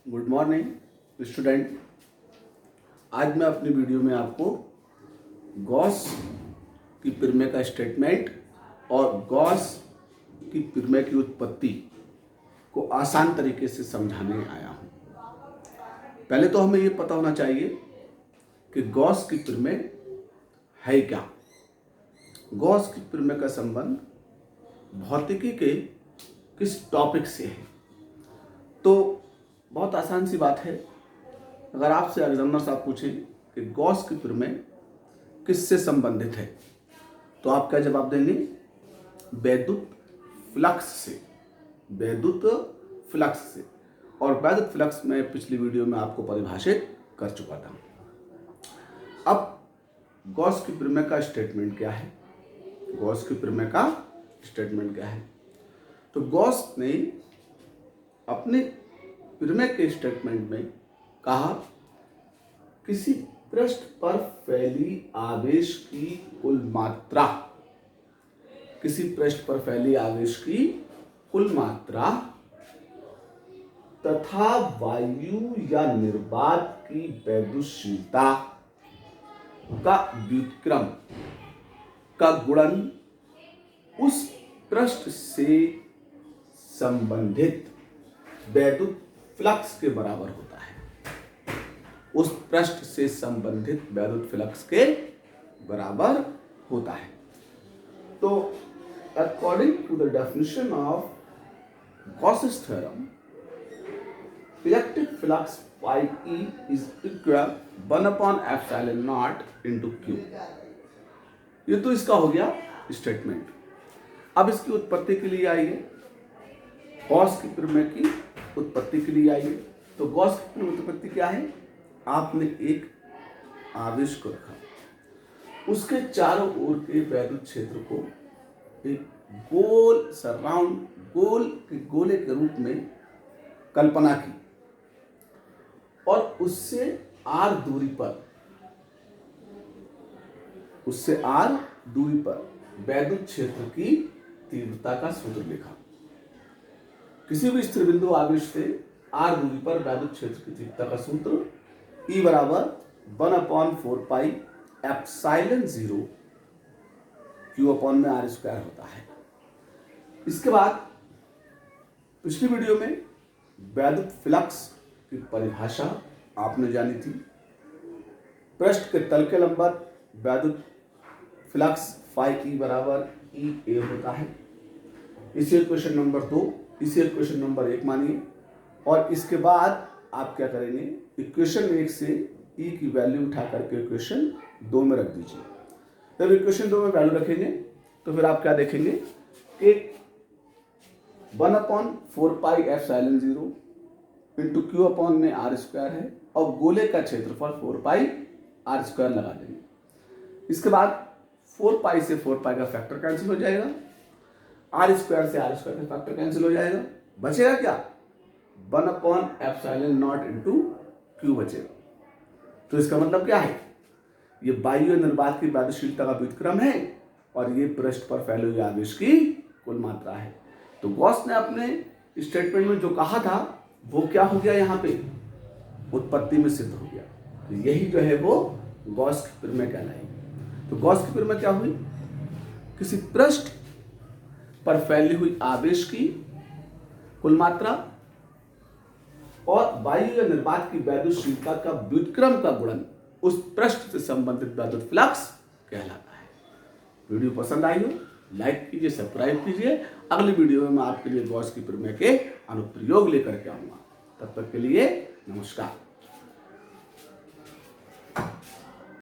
Good morning student. आज मैं अपनी वीडियो में आपको गॉस की प्रमेय का स्टेटमेंट और गॉस की प्रमेय की उत्पत्ति को आसान तरीके से समझाने आया हूँ। पहले तो हमें ये पता होना चाहिए कि गॉस की प्रमेय है क्या। गॉस की प्रमेय का संबंध भौतिकी के किस टॉपिक से है। तो बहुत आसान सी बात है। अगर आपसे एग्जामिनर साहब पूछें कि गॉस की प्रमेय किससे संबंधित है तो आप क्या जवाब देंगे? वैद्युत फ्लक्स से। वैद्युत फ्लक्स से। और वैद्युत फ्लक्स में पिछली वीडियो में आपको परिभाषित कर चुका था। अब गॉस की प्रमेय का स्टेटमेंट क्या है? गॉस की प्रमेय का स्टेटमेंट क्या है? तो गॉस ने अपने प्रमेय के स्टेटमेंट में कहा, किसी पृष्ठ पर फैली आवेश की कुल मात्रा, किसी पृष्ठ पर फैली आवेश की कुल मात्रा तथा वायु या निर्वात की वैद्युतशीलता का व्युत्क्रम का गुणन उस पृष्ठ से संबंधित वैद्युत फ्लक्स के बराबर होता है। उस पृष्ठ से संबंधित वैद्युत फ्लक्स के बराबर होता है। तो according to the definition of Gauss's theorem, electric flux phi E is equal 1/epsilon0 into Q। ये तो इसका हो गया स्टेटमेंट। अब इसकी उत्पत्ति के लिए आइए, गॉस की प्रमेय की उत्पत्ति के लिए आइए। तो गॉस की उत्पत्ति क्या है? आपने एक आवेश को रखा, उसके चारों ओर के वैद्युत क्षेत्र को एक गोल सराउंड गोले के रूप में कल्पना की और उससे r दूरी पर वैद्युत क्षेत्र की तीव्रता का सूत्र लिखा। किसी भी स्थिर बिंदु आवेश से r दूरी पर वैद्युत क्षेत्र की तीव्रता का सूत्र E बराबर 1/4 पाई एप्सिलॉन 0 Q अपॉन में r स्क्वायर होता है। इसके बाद पिछली वीडियो में वैद्युत फ्लक्स की परिभाषा आपने जानी थी। पृष्ठ के तल के लंबवत वैद्युत फ्लक्स phi E बराबर EA होता है। इसे इक्वेशन नंबर 2, इसे इक्वेशन नंबर 1 मानिए और इसके बाद आप क्या करेंगे? इक्वेशन 1 से E की वैल्यू उठा करके इक्वेशन 2 में रख दीजिए। जब इक्वेशन 2 में वैल्यू रखेंगे तो फिर आप क्या देखेंगे कि 1/4 pi epsilon 0 into Q upon में r स्क्वायर है और गोले का क्षेत्रफल 4 पाई r स्क्वायर लगा देंगे। इसके बाद 4 पाई से 4 पाई का फैक्टर कैंसिल हो जाएगा, r स्क्वायर से r स्क्वायर का फैक्टर कैंसिल हो जाएगा। बचेगा क्या? 1/epsilon0 इंटू Q बचेगा। तो इसका मतलब क्या है? ये वायु और निर्वात की वैद्युतशीलता का व्युत्क्रम है और ये पृष्ठ पर फैले हुए आवेश की कुल मात्रा है। तो गॉस ने अपने स्टेटमेंट में जो कहा था वो क्या हो गया? यहाँ पे उत्पत्ति में सिद्ध हो गया। तो यही जो है वो गॉस की प्रमेय कहलाएगी। तो गॉस की प्रमेय क्या हुई? किसी पृष्ठ पर फैली हुई आवेश की कुल मात्रा और वायु या निर्वात की वैद्युतशीलता का व्युत्क्रम का गुणन उस पृष्ठ से संबंधित वैद्युत फ्लक्स कहलाता है। वीडियो पसंद आई हो लाइक कीजिए, सब्सक्राइब कीजिए। अगली वीडियो में मैं आपके लिए गॉस की प्रमेय के अनुप्रयोग लेकर के आऊंगा। तब तक के लिए नमस्कार।